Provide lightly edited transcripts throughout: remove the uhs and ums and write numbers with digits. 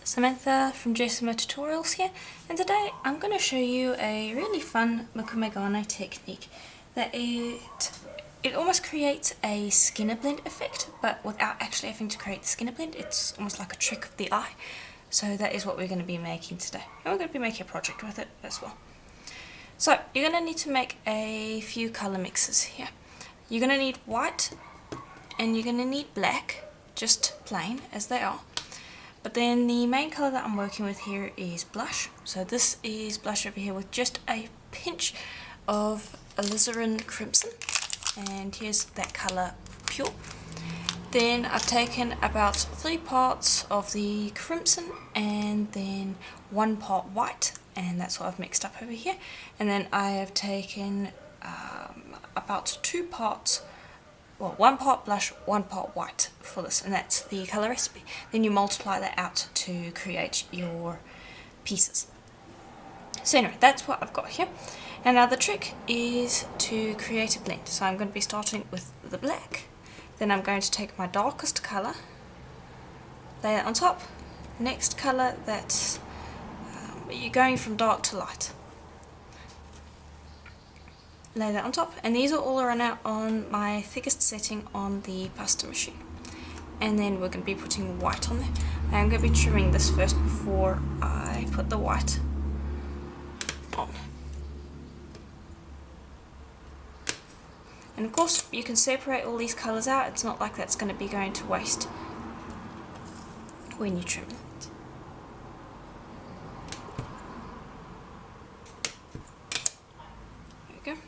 Samantha from Gane Tutorials here, and today I'm going to show you a really fun Mokume Gane technique that it almost creates a skinner blend effect, but without actually having to create the skinner blend. It's almost like a trick of the eye. So that is what we're going to be making today, and we're going to be making a project with it as well. So you're going to need to make a few color mixes here. You're going to need white and you're going to need black, just plain as they are. But then the main colour that I'm working with here is blush. So this is blush over here with just a pinch of alizarin crimson. And here's that colour pure. Then I've taken about 3 parts of the crimson and then 1 part white. And that's what I've mixed up over here. And then I have taken about 2 parts, well, 1 part blush, 1 part white for this, and that's the colour recipe. Then you multiply that out to create your pieces. So anyway, that's what I've got here. And now the trick is to create a blend. So I'm going to be starting with the black. Then I'm going to take my darkest colour, lay it on top. Next colour, that's you're going from dark to light. Lay that on top, and these are all run out on my thickest setting on the pasta machine. And then we're going to be putting white on there. I'm going to be trimming this first before I put the white on. And of course you can separate all these colours out. It's not like that's going to be going to waste when you trim it. There we go.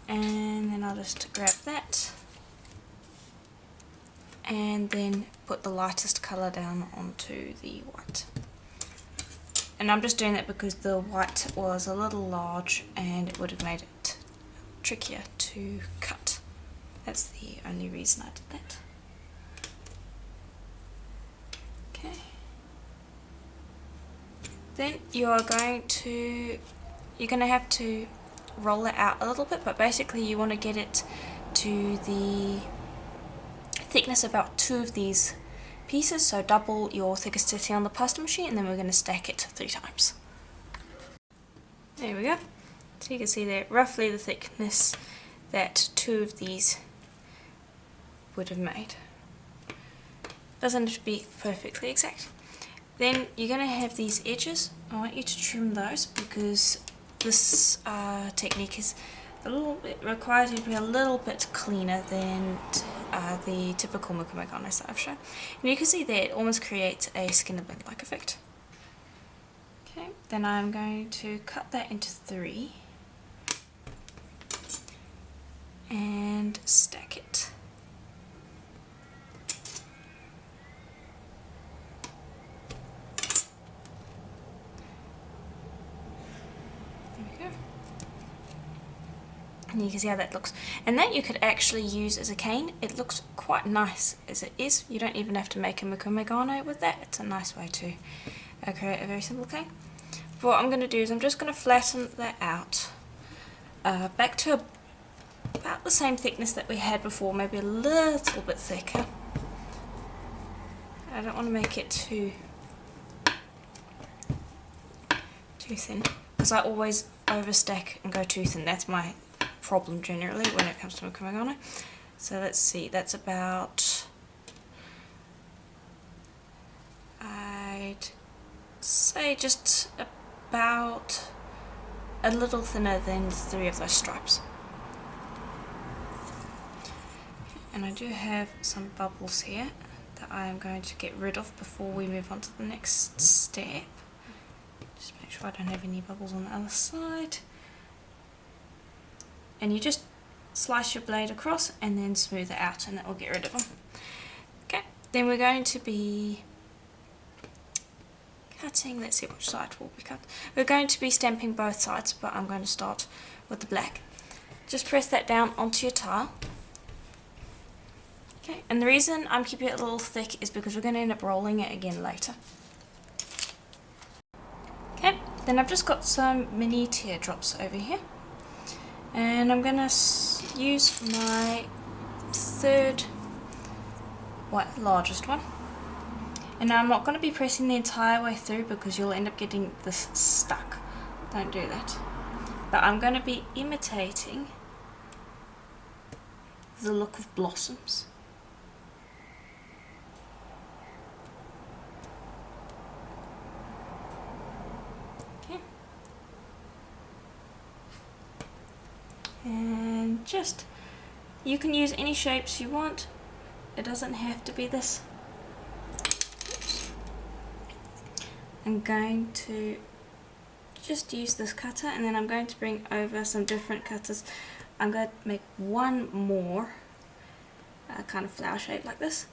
And then I'll just grab that and then put the lightest colour down onto the white. And I'm just doing that because the white was a little large and it would have made it trickier to cut. That's the only reason I did that. Okay. Then you're going to have to roll it out a little bit, but basically you want to get it to the thickness about 2 of these pieces, so double your thickest setting on the pasta machine, and then we're going to stack it 3 times. There we go. So you can see there roughly the thickness that 2 of these would have made. Doesn't have to be perfectly exact. Then you're going to have these edges. I want you to trim those because this technique is it requires you to be a little bit cleaner than the typical Mokume Ganes that I've shown. And you can see there it almost creates a skinner blend like effect. Okay, then I'm going to cut that into 3 and stack it. And you can see how that looks, and that you could actually use as a cane. It looks quite nice as it is. You don't even have to make a Mokume Gane with that. It's a nice way to create a very simple cane. But what I'm going to do is I'm just going to flatten that out back to about the same thickness that we had before, maybe a little bit thicker. I don't want to make it too thin, because I always overstack and go too thin. That's my problem generally when it comes to Mokume Gane. So let's see, that's about, I'd say just about a little thinner than 3 of those stripes. And I do have some bubbles here that I am going to get rid of before we move on to the next step. Just make sure I don't have any bubbles on the other side. And you just slice your blade across and then smooth it out, and that will get rid of them. Okay, then we're going to be cutting, let's see which side will be cut. We're going to be stamping both sides, but I'm going to start with the black. Just press that down onto your tile. Okay, and the reason I'm keeping it a little thick is because we're going to end up rolling it again later. Okay, then I've just got some mini teardrops over here. And I'm going to use my 3rd largest one, And now I'm not going to be pressing the entire way through because you'll end up getting this stuck. Don't do that. But I'm going to be imitating the look of blossoms. Okay. And just, you can use any shapes you want. It doesn't have to be this. Oops. I'm going to just use this cutter, and then I'm going to bring over some different cutters. I'm going to make one more kind of flower shape like this,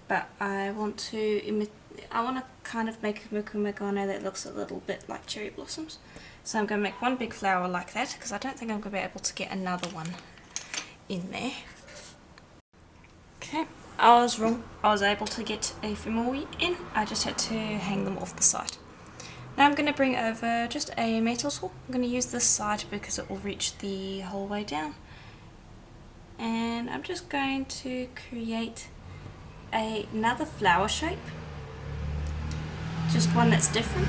but I want to kind of make a Mokume Gane that looks a little bit like cherry blossoms. So I'm going to make one big flower like that, because I don't think I'm going to be able to get another one in there. Okay, I was wrong. I was able to get a few more in. I just had to hang them off the side. Now I'm going to bring over just a metal tool. I'm going to use this side because it will reach the whole way down. And I'm just going to create another flower shape. Just one that's different.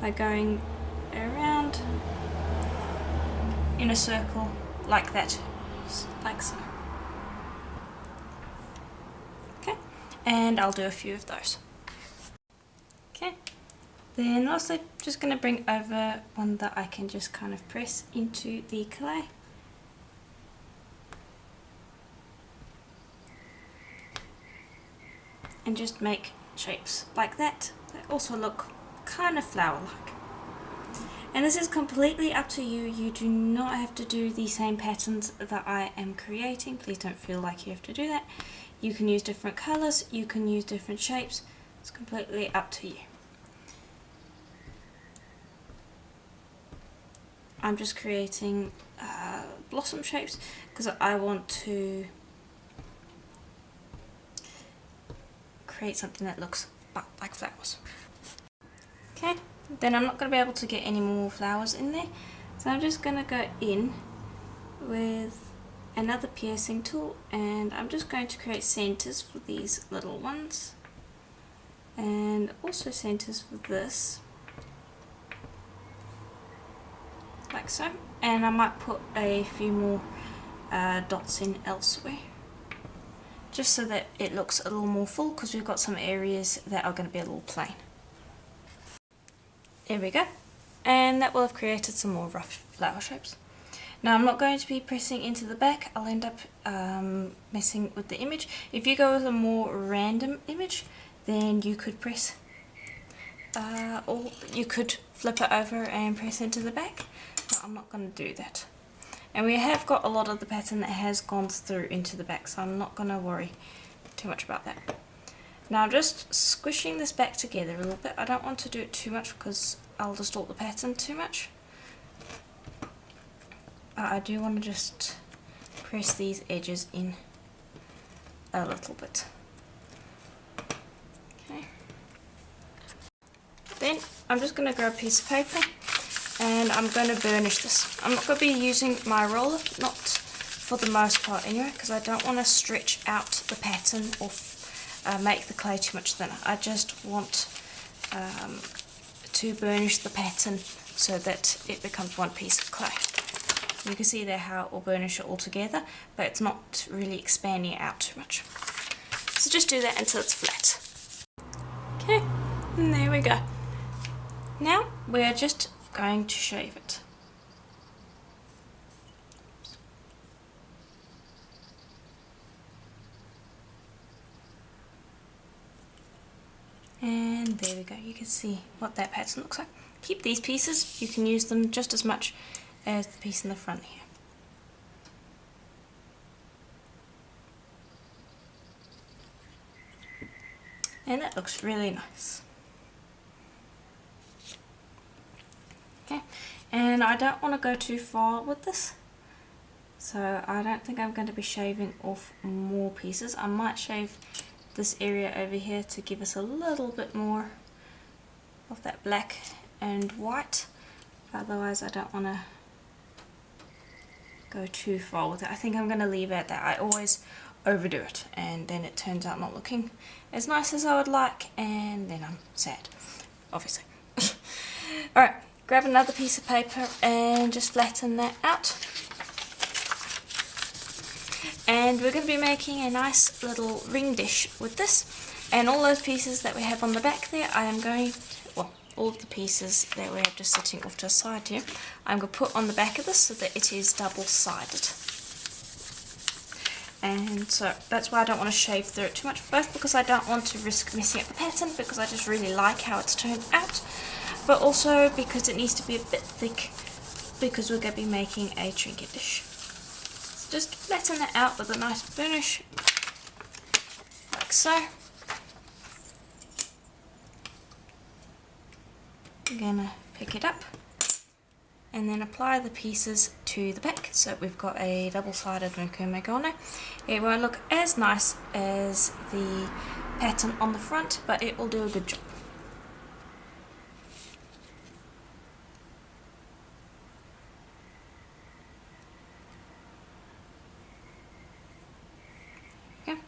By going around in a circle like that, like so. Okay, and I'll do a few of those. Okay, then also just going to bring over one that I can just kind of press into the clay. And just make shapes like that also look kind of flower-like. And this is completely up to you. You do not have to do the same patterns that I am creating. Please don't feel like you have to do that. You can use different colours, you can use different shapes. It's completely up to you. I'm just creating blossom shapes because I want to create something that looks like flowers. Okay, then I'm not going to be able to get any more flowers in there, so I'm just going to go in with another piercing tool, and I'm just going to create centers for these little ones, and also centers for this, like so. And I might put a few more dots in elsewhere, just so that it looks a little more full, because we've got some areas that are going to be a little plain. There we go, and that will have created some more rough flower shapes. Now I'm not going to be pressing into the back. I'll end up messing with the image. If you go with a more random image, then you could press or you could flip it over and press into the back, but I'm not going to do that. And we have got a lot of the pattern that has gone through into the back, so I'm not going to worry too much about that. Now I'm just squishing this back together a little bit. I don't want to do it too much because I'll distort the pattern too much. But I do want to just press these edges in a little bit. Okay. Then I'm just going to grab a piece of paper and I'm going to burnish this. I'm not going to be using my roller, not for the most part anyway, because I don't want to stretch out the pattern or make the clay too much thinner. I just want to burnish the pattern so that it becomes one piece of clay. You can see there how it will burnish it all together, but it's not really expanding it out too much. So just do that until it's flat. Okay, and there we go. Now we're just going to shave it. And there we go, you can see what that pattern looks like. Keep these pieces, you can use them just as much as the piece in the front here. And that looks really nice. Okay, and I don't want to go too far with this, so I don't think I'm going to be shaving off more pieces. I might shave this area over here to give us a little bit more of that black and white, otherwise I don't want to go too far with it. I think I'm going to leave it at that. I always overdo it and then it turns out not looking as nice as I would like, and then I'm sad, obviously. Alright, grab another piece of paper and just flatten that out. And we're going to be making a nice little ring dish with this. And all those pieces that we have on the back there, I am going to, well, all of the pieces that we have just sitting off to the side here, I'm going to put on the back of this so that it is double-sided. And so that's why I don't want to shave through it too much, both because I don't want to risk messing up the pattern, because I just really like how it's turned out, but also because it needs to be a bit thick, because we're going to be making a trinket dish. So just flatten that out with a nice burnish, like so. I'm going to pick it up and then apply the pieces to the back, so we've got a double-sided Mokume Gane. It won't look as nice as the pattern on the front, but it will do a good job. Okay.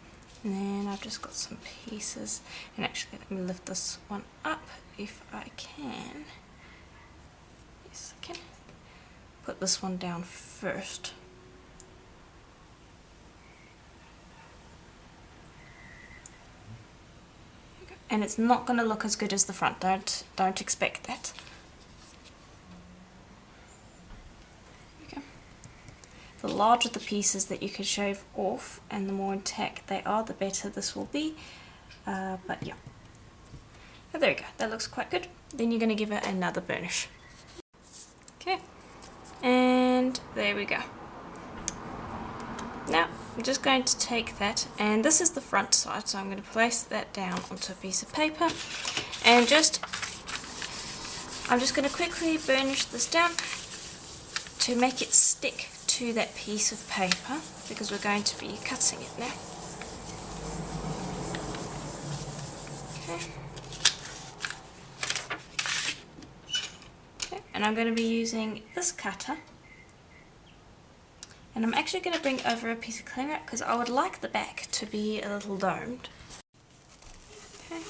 And then I've just got some pieces, and actually let me lift this one up if I can. Yes, I can. Put this one down first. And it's not going to look as good as the front. Don't expect that. Okay. The larger the pieces that you can shave off, and the more intact they are, the better this will be. But yeah. Oh, there we go. That looks quite good. Then you're going to give it another burnish. Okay. And there we go. Now I'm just going to take that, and this is the front side, so I'm going to place that down onto a piece of paper, and I'm just going to quickly burnish this down to make it stick to that piece of paper, because we're going to be cutting it now. Okay. And I'm going to be using this cutter, and I'm actually going to bring over a piece of cling wrap because I would like the back to be a little domed. Okay.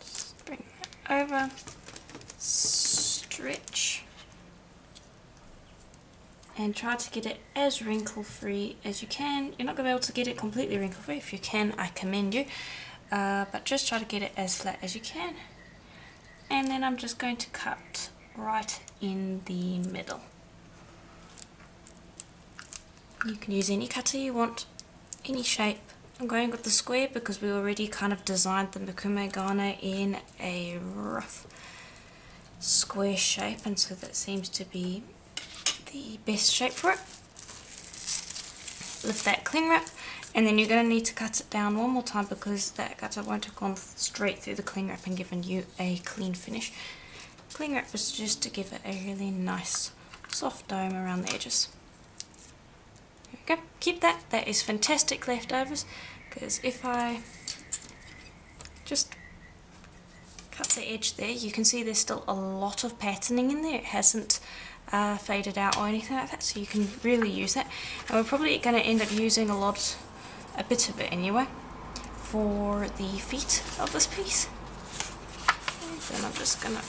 Just bring that over, stretch, and try to get it as wrinkle free as you can. You're not going to be able to get it completely wrinkle free. If you can, I commend you, but just try to get it as flat as you can. And then I'm just going to cut right in the middle. You can use any cutter you want, any shape. I'm going with the square because we already kind of designed the Mokume Gane in a rough square shape, and so that seems to be the best shape for it. Lift that cling wrap, and then you're going to need to cut it down one more time because that cutter won't have gone straight through the cling wrap and given you a clean finish. Cling wrap is just to give it a really nice soft dome around the edges. There we go. Keep that. That is fantastic leftovers, because if I just cut the edge there, you can see there's still a lot of patterning in there. It hasn't faded out or anything like that, so you can really use that. And we're probably going to end up using a bit of it anyway, for the feet of this piece. And then I'm just going to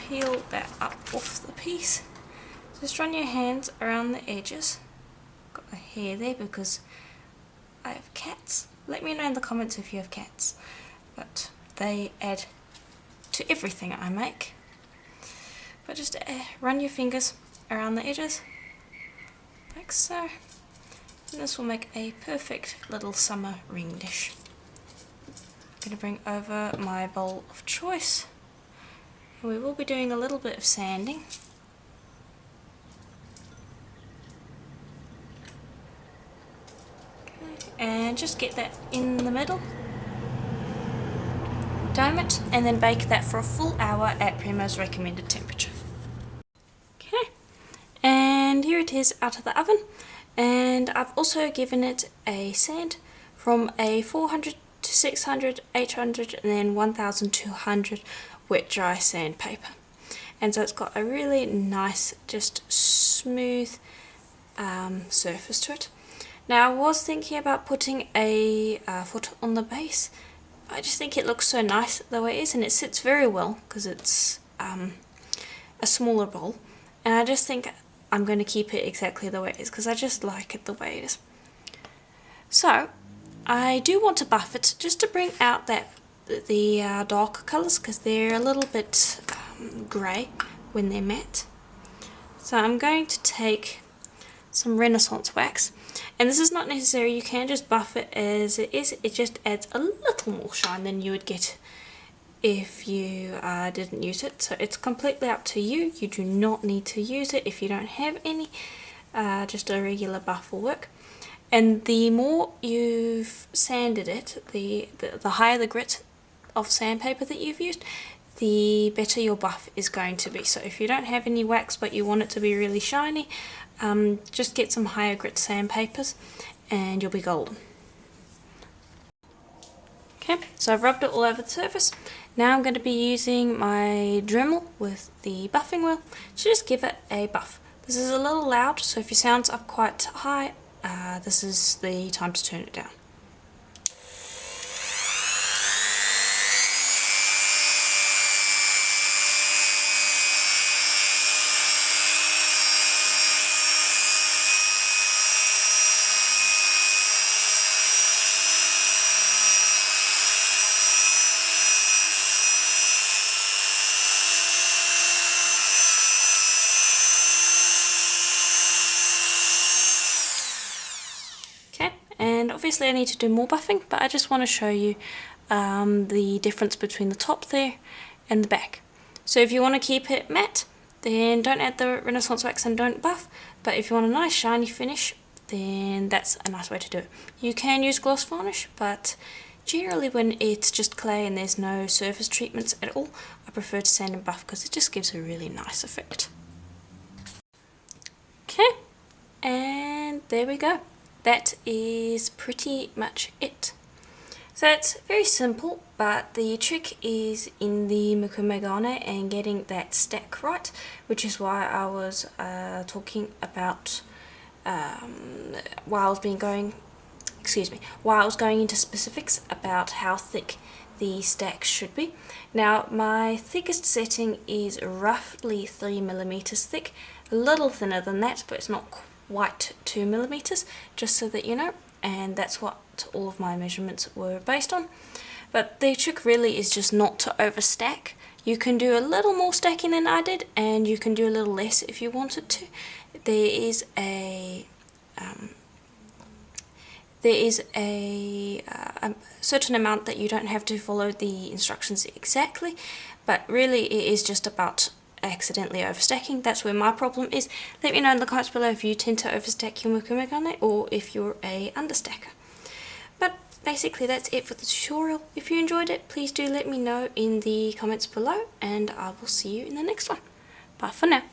peel that up off the piece. Just run your hands around the edges. Got a hair there because I have cats. Let me know in the comments if you have cats, but they add to everything I make. But just run your fingers around the edges, like so. And this will make a perfect little summer ring dish. I'm going to bring over my bowl of choice. And we will be doing a little bit of sanding. Okay. And just get that in the middle. Dome it, and then bake that for a full hour at Primo's recommended temperature. Okay, and here it is out of the oven, and I've also given it a sand from a 400 to 600, 800 and then 1200 wet dry sandpaper. and so it's got a really nice, just smooth surface to it. Now I was thinking about putting a foot on the base. I just think it looks so nice the way it is, and it sits very well because it's a smaller bowl, and I just think I'm going to keep it exactly the way it is because I just like it the way it is. So I do want to buff it just to bring out the darker colours because they're a little bit grey when they're matte. So I'm going to take some Renaissance wax, and this is not necessary, you can just buff it as it is, it just adds a little more shine than you would get if you didn't use it. So it's completely up to you, you do not need to use it if you don't have any, just a regular buff will work. And the more you've sanded it, the higher the grit of sandpaper that you've used, the better your buff is going to be. So if you don't have any wax but you want it to be really shiny, just get some higher grit sandpapers and you'll be golden. Okay, so I've rubbed it all over the surface. Now I'm going to be using my Dremel with the buffing wheel to just give it a buff. This is a little loud, so if your sound's up quite high, this is the time to turn it down. And obviously I need to do more buffing, but I just want to show you the difference between the top there and the back. So if you want to keep it matte, then don't add the Renaissance wax and don't buff, but if you want a nice shiny finish, then that's a nice way to do it. You can use gloss varnish, but generally when it's just clay and there's no surface treatments at all, I prefer to sand and buff because it just gives a really nice effect. Okay, and there we go. That is pretty much it. So it's very simple, but the trick is in the Mokume Gane and getting that stack right, which is why I was talking about while I was going into specifics about how thick the stack should be. Now my thickest setting is roughly 3mm thick, a little thinner than that, but it's not quite 2mm, just so that you know, and that's what all of my measurements were based on. But the trick really is just not to overstack. You can do a little more stacking than I did, and you can do a little less if you wanted to. There is a certain amount that you don't have to follow the instructions exactly, but really it is just about accidentally overstacking. That's where my problem is. Let me know in the comments below if you tend to overstack your Mokume Gane or if you're a understacker. But basically that's it for the tutorial. If you enjoyed it, please do let me know in the comments below, and I will see you in the next one. Bye for now.